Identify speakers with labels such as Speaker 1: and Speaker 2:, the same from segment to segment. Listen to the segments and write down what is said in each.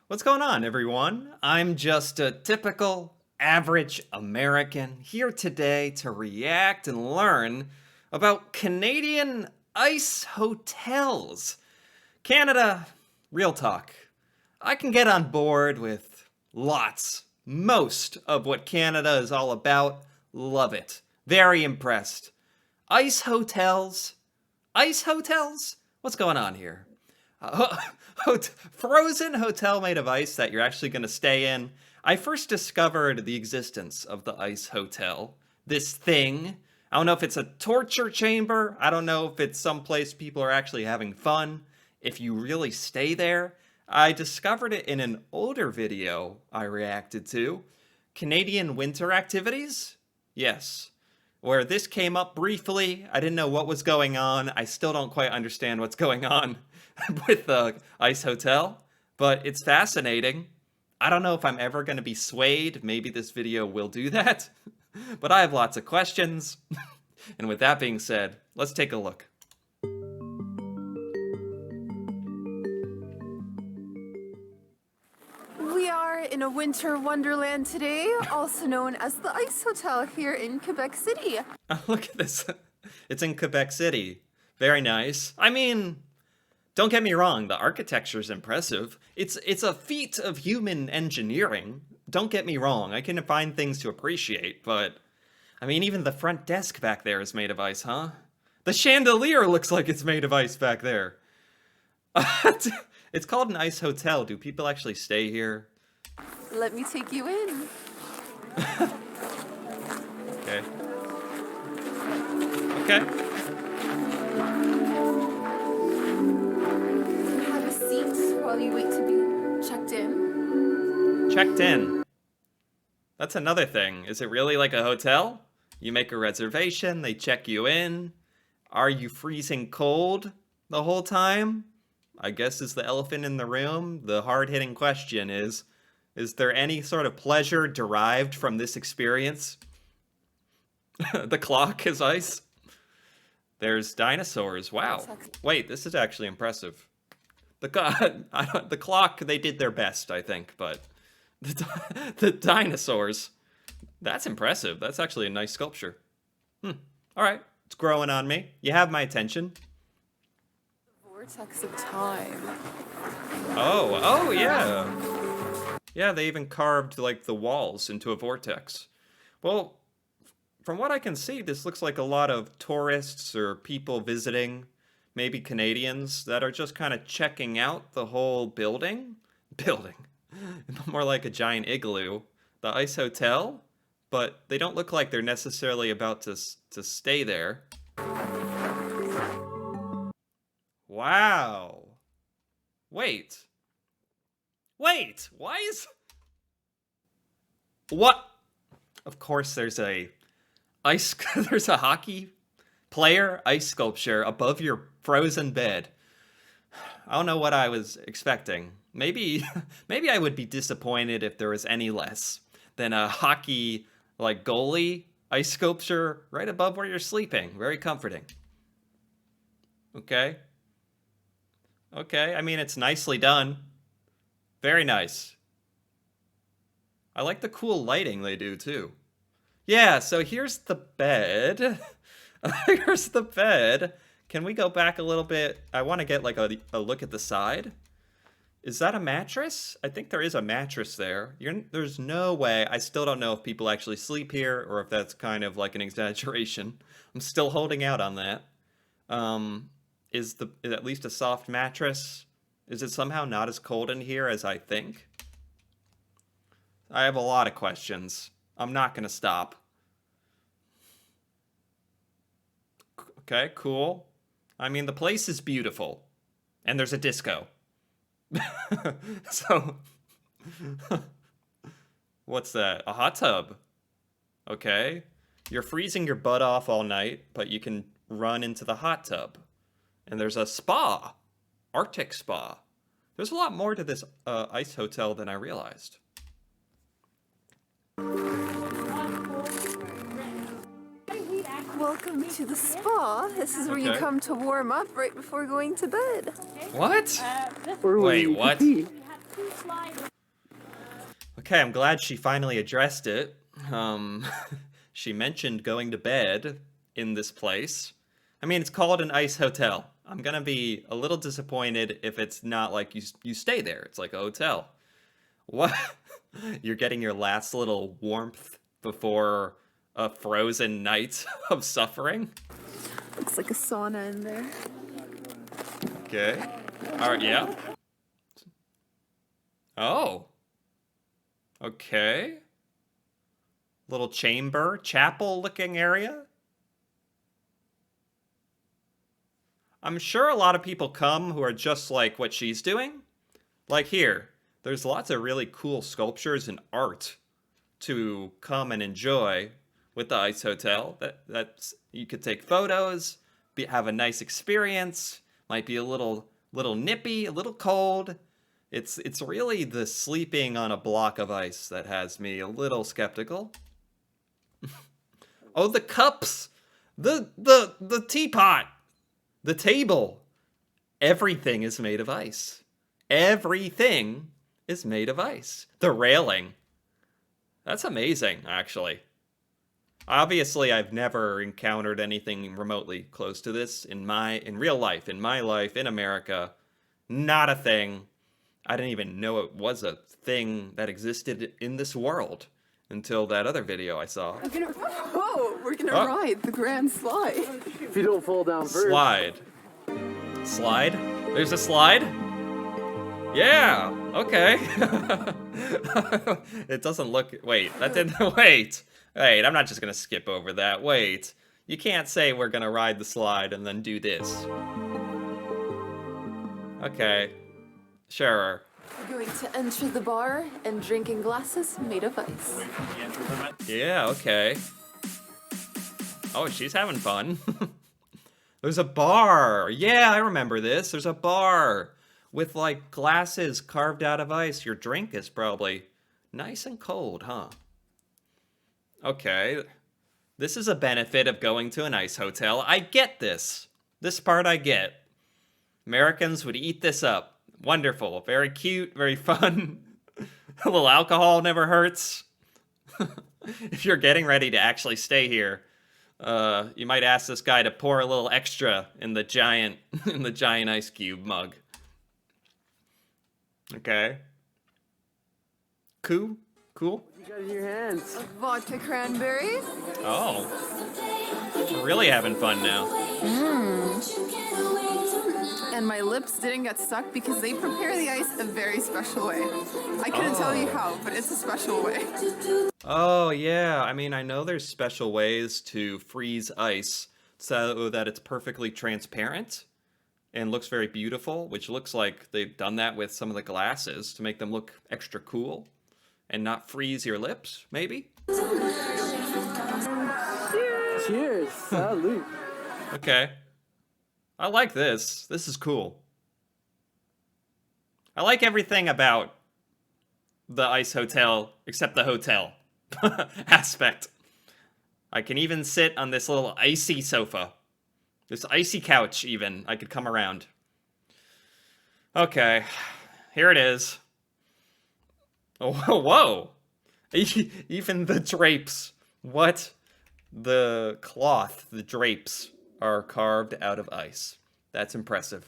Speaker 1: What's going on, everyone? I'm just a typical, average American here today to react and learn about Canadian ice hotels. Canada, real talk. I can get on board with most of what Canada is all about. Love it. Very impressed. Ice hotels? Ice hotels? What's going on here? Frozen hotel made of ice that you're actually going to stay in. I first discovered the existence of the ice hotel. This thing. I don't know if it's a torture chamber. I don't know if it's someplace people are actually having fun. If you really stay there. I discovered it in an older video I reacted to. Canadian winter activities? Yes. Where this came up briefly. I didn't know what was going on. I still don't quite understand what's going on with the ice hotel, but it's fascinating. I don't know if I'm ever going to be swayed. Maybe this video will do that, but I have lots of questions. And with that being said, let's take a look.
Speaker 2: We are in a winter wonderland today, also known as the Ice Hotel here in Quebec City.
Speaker 1: Oh, look at this. It's in Quebec City. Very nice. I mean, don't get me wrong, the architecture is impressive. It's a feat of human engineering. Don't get me wrong, I can find things to appreciate, but I mean, even the front desk back there is made of ice, huh? The chandelier looks like it's made of ice back there. It's called an ice hotel. Do people actually stay here?
Speaker 2: Let me take you in.
Speaker 1: Okay. Okay.
Speaker 2: Have a seat while you wait to be checked in.
Speaker 1: Checked in. That's another thing. Is it really like a hotel? You make a reservation, they check you in. Are you freezing cold the whole time? I guess is the elephant in the room. The hard-hitting question is there any sort of pleasure derived from this experience? The clock is ice. There's dinosaurs. Wow. Wait, this is actually impressive. The clock, they did their best, I think, but the dinosaurs, that's impressive. That's actually a nice sculpture. All right, it's growing on me. You have my attention.
Speaker 2: Vortex of time.
Speaker 1: Oh, yeah. Yeah, they even carved, like, the walls into a vortex. Well, from what I can see, this looks like a lot of tourists or people visiting, maybe Canadians, that are just kind of checking out the whole building. More like a giant igloo. The ice hotel, but they don't look like they're necessarily about to stay there. Wow. Wait, why is... What? Of course there's a there's a hockey player ice sculpture above your frozen bed. I don't know what I was expecting. Maybe I would be disappointed if there was any less than a hockey, like, goalie ice sculpture right above where you're sleeping. Very comforting. Okay. Okay, I mean, it's nicely done. Very nice. I like the cool lighting they do, too. Yeah, so here's the bed. Here's the bed. Can we go back a little bit? I want to get, like, a look at the side. Is that a mattress? I think there is a mattress there. There's no way. I still don't know if people actually sleep here or if that's kind of like an exaggeration. I'm still holding out on that. Is at least a soft mattress? Is it somehow not as cold in here as I think? I have a lot of questions. I'm not going to stop. Okay, cool. I mean, the place is beautiful. And there's a disco. So, what's that? A hot tub. Okay. You're freezing your butt off all night, but you can run into the hot tub. And there's a spa. Arctic spa. There's a lot more to this ice hotel than I realized.
Speaker 2: Welcome to the spa. This is where you
Speaker 1: Okay.
Speaker 2: come to warm up right before going to bed.
Speaker 1: What? Wait, what? Okay, I'm glad she finally addressed it. She mentioned going to bed in this place. I mean, it's called an ice hotel. I'm gonna be a little disappointed if it's not like you stay there. It's like a hotel. What? You're getting your last little warmth before a frozen night of suffering?
Speaker 2: Looks like a sauna in there.
Speaker 1: Okay. Alright, yeah. Oh. Okay. Little chamber, chapel looking area. I'm sure a lot of people come who are just like what she's doing. Like here, there's lots of really cool sculptures and art to come and enjoy with the Ice Hotel. That's you could take photos, have a nice experience. Might be a little nippy, a little cold. It's really the sleeping on a block of ice that has me a little skeptical. Oh, the cups, the teapot, the table. Everything is made of ice. Everything is made of ice. The railing. That's amazing, actually. Obviously, I've never encountered anything remotely close to this in real life, in my life, in America. Not a thing. I didn't even know it was a thing that existed in this world until that other video I saw.
Speaker 2: We're gonna ride the Grand Slide.
Speaker 3: If you don't fall down first.
Speaker 1: Slide. Slide? There's a slide? Yeah, okay. It doesn't look... Wait, that didn't... Wait, I'm not just gonna skip over that. Wait. You can't say we're gonna ride the slide and then do this. Okay. Sure.
Speaker 2: We're going to enter the bar and drink in glasses made of ice.
Speaker 1: Yeah, okay. Oh, she's having fun. There's a bar. Yeah, I remember this. There's a bar with, like, glasses carved out of ice. Your drink is probably nice and cold, huh? Okay. This is a benefit of going to an ice hotel. I get this. This part I get. Americans would eat this up. Wonderful. Very cute. Very fun. A little alcohol never hurts. If you're getting ready to actually stay here, you might ask this guy to pour a little extra in the giant ice cube mug. Okay. Cool.
Speaker 3: You got it in your hands.
Speaker 2: Vodka cranberry.
Speaker 1: Oh. We're really having fun now.
Speaker 2: And my lips didn't get stuck because they prepare the ice a very special way. I couldn't tell you how, but it's a special way.
Speaker 1: Oh, yeah. I mean, I know there's special ways to freeze ice so that it's perfectly transparent and looks very beautiful, which looks like they've done that with some of the glasses to make them look extra cool and not freeze your lips, maybe?
Speaker 3: Cheers. Salute.
Speaker 1: Okay. I like this. This is cool. I like everything about the ice hotel except the hotel aspect. I can even sit on this little icy sofa. This icy couch, even. I could come around. Okay. Here it is. Oh, whoa. Even the drapes. What? The cloth, the drapes, are carved out of ice. That's impressive.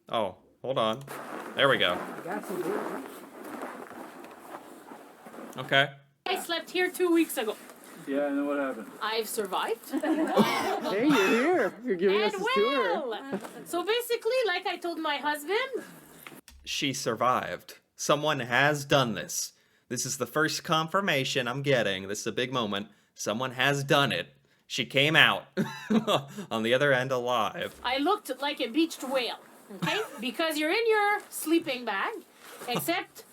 Speaker 1: Oh, hold on. There we go. Okay.
Speaker 4: I slept here 2 weeks ago.
Speaker 3: Yeah, and then what happened?
Speaker 4: I've survived.
Speaker 3: Hey, you're here. You're giving us
Speaker 4: And
Speaker 3: this tour.
Speaker 4: well, so basically, like I told my husband,
Speaker 1: She survived. Someone has done this. This is the first confirmation I'm getting. This is a big moment. Someone has done it. She came out on the other end alive.
Speaker 4: I looked like a beached whale, okay? Because you're in your sleeping bag, except,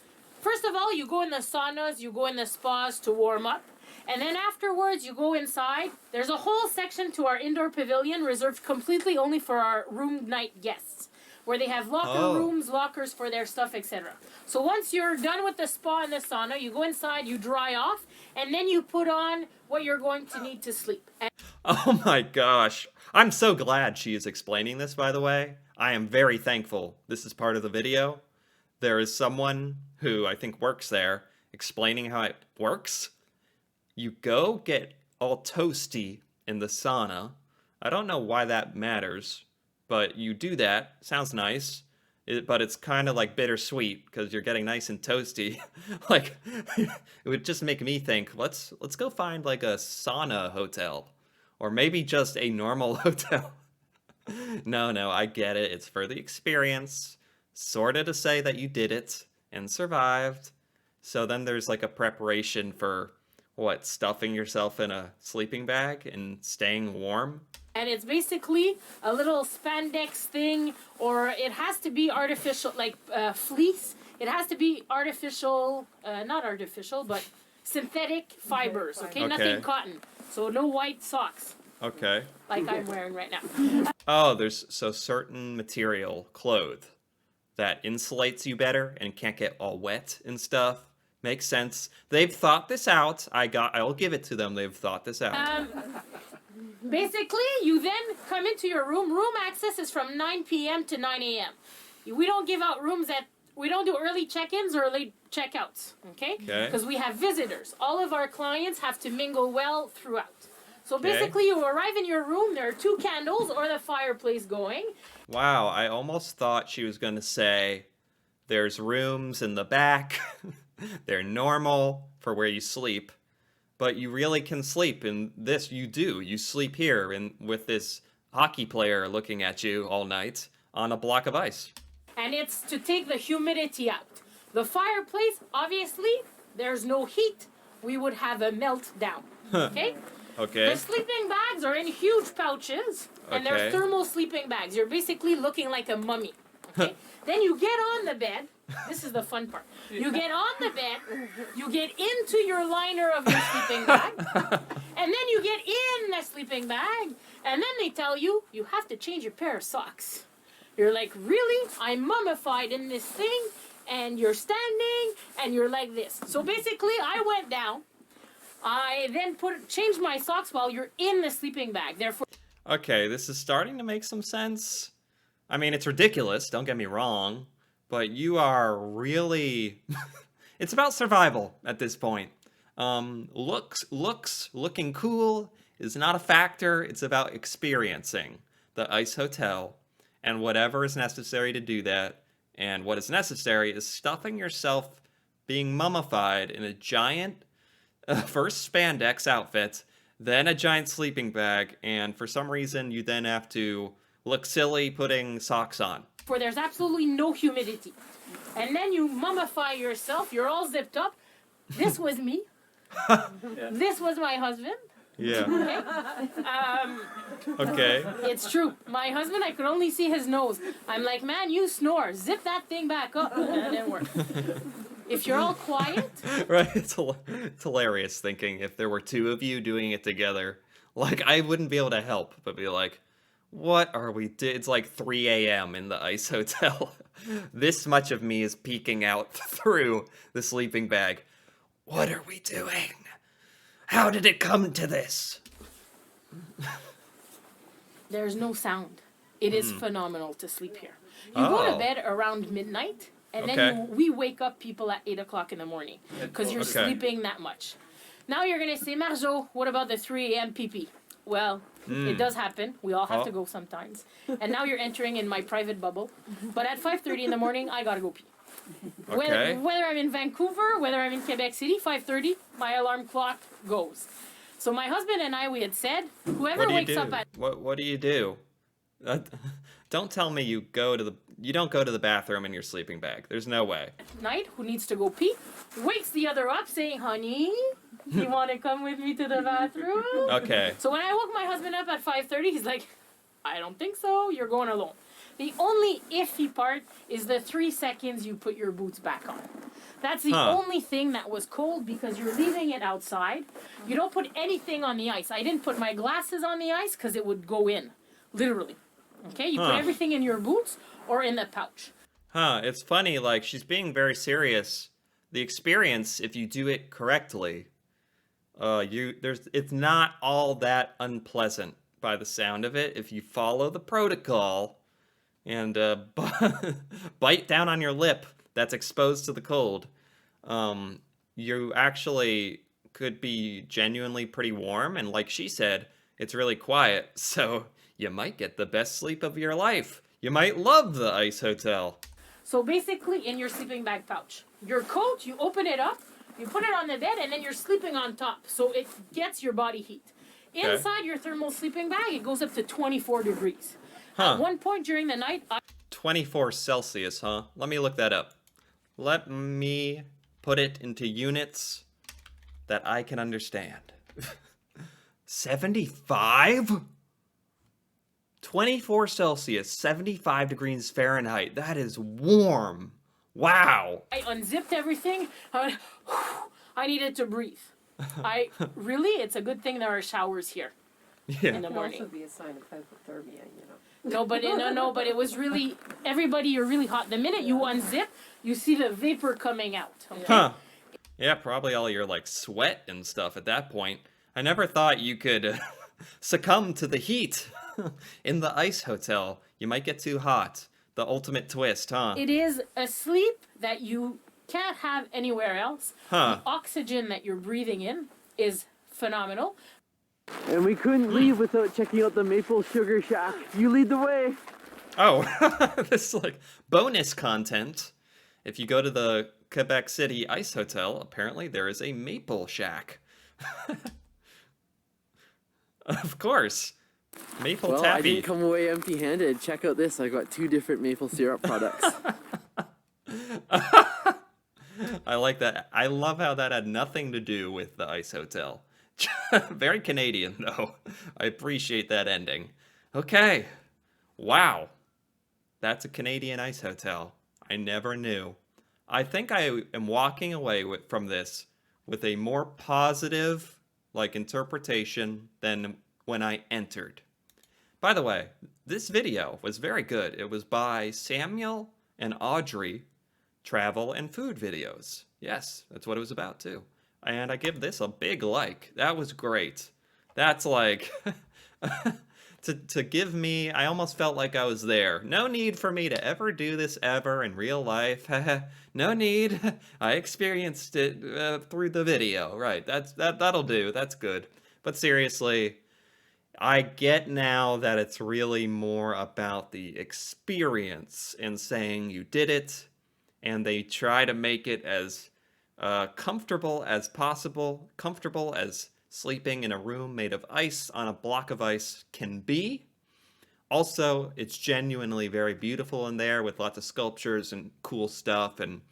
Speaker 4: first of all, you go in the saunas, you go in the spas to warm up, and then afterwards you go inside. There's a whole section to our indoor pavilion reserved completely only for our room night guests, where they have locker rooms, lockers for their stuff, etc. So once you're done with the spa and the sauna, you go inside, you dry off, and then you put on what you're going to need to sleep. And
Speaker 1: Oh my gosh. I'm so glad she is explaining this, by the way. I am very thankful this is part of the video. there is someone who I think works there explaining how it works. You go get all toasty in the sauna. I don't know why that matters, but you do that. Sounds nice. But it's kind of like bittersweet because you're getting nice and toasty. Like it would just make me think, let's go find like a sauna hotel or maybe just a normal hotel. No, I get it. It's for the experience, sort of to say that you did it and survived. So then there's like a preparation for what, stuffing yourself in a sleeping bag and staying warm?
Speaker 4: And it's basically a little spandex thing, or it has to be artificial, like fleece. It has to be artificial, not artificial, but synthetic fibers, okay? Nothing cotton. So no white socks.
Speaker 1: Okay.
Speaker 4: Like I'm wearing right now.
Speaker 1: Oh, there's so certain material, cloth, that insulates you better and can't get all wet and stuff. Makes sense. They've thought this out. I'll give it to them. They've thought this out.
Speaker 4: Basically, you then come into your room. Room access is from 9 p.m. to 9 a.m. We don't give out rooms we don't do early check-ins or late check-outs, okay? Because we have visitors. All of our clients have to mingle well throughout. So basically, you arrive in your room, there are 2 candles or the fireplace going.
Speaker 1: Wow, I almost thought she was going to say, there's rooms in the back. They're normal for where you sleep. But you really can sleep in this. You do. You sleep here with this hockey player looking at you all night on a block of ice.
Speaker 4: And it's to take the humidity out. The fireplace, obviously, there's no heat. We would have a meltdown. Okay?
Speaker 1: Okay.
Speaker 4: The sleeping bags are in huge pouches, and they're thermal sleeping bags. You're basically looking like a mummy. Okay? Then you get on the bed. This is the fun part. You get on the bed, you get into your liner of your sleeping bag, and then you get in the sleeping bag, and then they tell you, you have to change your pair of socks. You're like, really? I'm mummified in this thing, and you're standing, and you're like this. So basically, I went down. I then changed my socks while you're in the sleeping bag. Therefore,
Speaker 1: Okay, this is starting to make some sense. I mean, it's ridiculous, don't get me wrong, but you are really... It's about survival at this point. Looking cool is not a factor. It's about experiencing the Ice Hotel and whatever is necessary to do that. And what is necessary is stuffing yourself being mummified in a giant, first spandex outfit, then a giant sleeping bag, and for some reason you then have to look silly putting socks on.
Speaker 4: where there's absolutely no humidity. And then you mummify yourself. You're all zipped up. This was me. This was my husband.
Speaker 1: Yeah.
Speaker 4: Okay?
Speaker 1: Okay.
Speaker 4: It's true. My husband, I could only see his nose. I'm like, man, you snore. Zip that thing back up. And it didn't work. If you're all quiet.
Speaker 1: Right. It's hilarious thinking if there were 2 of you doing it together. Like, I wouldn't be able to help but be like, what are we doing? It's like 3 a.m. in the Ice Hotel. This much of me is peeking out through the sleeping bag. What are we doing? How did it come to this?
Speaker 4: There's no sound. It is phenomenal to sleep here. You go to bed around midnight, and then we wake up people at 8 o'clock in the morning because you're sleeping that much. Now you're going to say, Marjo, what about the 3 a.m. pee-pee? Well, it does happen. We all have to go sometimes. And now you're entering in my private bubble. But at 5:30 in the morning, I got to go pee.
Speaker 1: Okay.
Speaker 4: Whether I'm in Vancouver, whether I'm in Quebec City, 5:30, my alarm clock goes. So my husband and I, we had said, whoever wakes up at...
Speaker 1: What do you do? Don't tell me you don't go to the bathroom in your sleeping bag. There's no way.
Speaker 4: night, who needs to go pee, wakes the other up saying, honey, you want to come with me to the bathroom?
Speaker 1: Okay.
Speaker 4: So when I woke my husband up at 5:30, he's like, I don't think so, you're going alone. The only iffy part is the 3 seconds you put your boots back on. That's the only thing that was cold because you're leaving it outside. You don't put anything on the ice. I didn't put my glasses on the ice because it would go in, literally. Okay, you put everything in your boots or in the pouch.
Speaker 1: It's funny, like, she's being very serious. The experience, if you do it correctly, it's not all that unpleasant by the sound of it if you follow the protocol and bite down on your lip that's exposed to the cold, you actually could be genuinely pretty warm. And like she said, it's really quiet. So you might get the best sleep of your life. You might love the ice hotel.
Speaker 4: So basically, in your sleeping bag pouch, your coat, you open it up, you put it on the bed, and then you're sleeping on top. So it gets your body heat.
Speaker 1: Okay.
Speaker 4: Inside your thermal sleeping bag, it goes up to 24 degrees.
Speaker 1: Huh.
Speaker 4: At one point during the night,
Speaker 1: 24 Celsius, huh? Let me look that up. Let me put it into units that I can understand. 75? 24 Celsius, 75 degrees Fahrenheit. That is warm. Wow.
Speaker 4: I unzipped everything. I needed to breathe. It's a good thing there are showers here in
Speaker 1: Yeah.
Speaker 4: the
Speaker 5: It can
Speaker 4: morning.
Speaker 5: also be a sign of hypothermia, you know.
Speaker 4: No, but it was really, everybody, you're really hot. The minute you unzip, you see the vapor coming out. Okay?
Speaker 1: Huh. Yeah, probably all your like sweat and stuff at that point. I never thought you could succumb to the heat in the ice hotel. You might get too hot. The ultimate twist, huh?
Speaker 4: It is a sleep that you can't have anywhere else.
Speaker 1: Huh.
Speaker 4: The oxygen that you're breathing in is phenomenal.
Speaker 3: And we couldn't leave without checking out the Maple Sugar Shack. You lead the way.
Speaker 1: Oh, this is like bonus content. If you go to the Quebec City Ice Hotel, apparently there is a maple shack. Of course. Maple
Speaker 3: Well, I
Speaker 1: taffy.
Speaker 3: didn't come away empty-handed. Check out this. I got 2 different maple syrup products.
Speaker 1: I like that. I love how that had nothing to do with the Ice Hotel. Very Canadian, though. I appreciate that ending. Okay. Wow. That's a Canadian Ice Hotel. I never knew. I think I am walking away from this with a more positive, interpretation than when I entered. By the way, this video was very good. It was by Samuel and Audrey, Travel and Food Videos. Yes, that's what it was about, too. And I give this a big like. That was great. That's like... to give me... I almost felt like I was there. No need for me to ever do this ever in real life. No need. I experienced it through the video. Right, that'll do. That's good. But seriously, I get now that it's really more about the experience and saying you did it, and they try to make it as comfortable as possible, comfortable as sleeping in a room made of ice on a block of ice can be. Also, it's genuinely very beautiful in there with lots of sculptures and cool stuff, and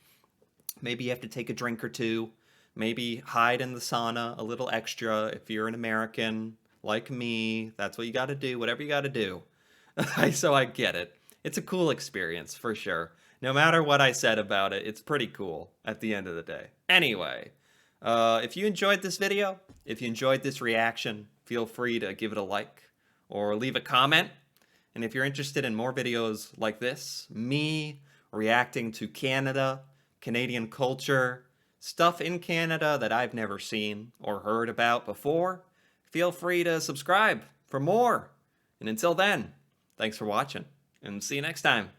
Speaker 1: maybe you have to take a drink or two, maybe hide in the sauna a little extra if you're an American like me. That's what you got to do, whatever you got to do. So I get it. It's a cool experience for sure. No matter what I said about it, it's pretty cool at the end of the day. Anyway, if you enjoyed this video, if you enjoyed this reaction, feel free to give it a like or leave a comment. And if you're interested in more videos like this, me reacting to Canada, Canadian culture, stuff in Canada that I've never seen or heard about before, feel free to subscribe for more. And until then, thanks for watching, and see you next time.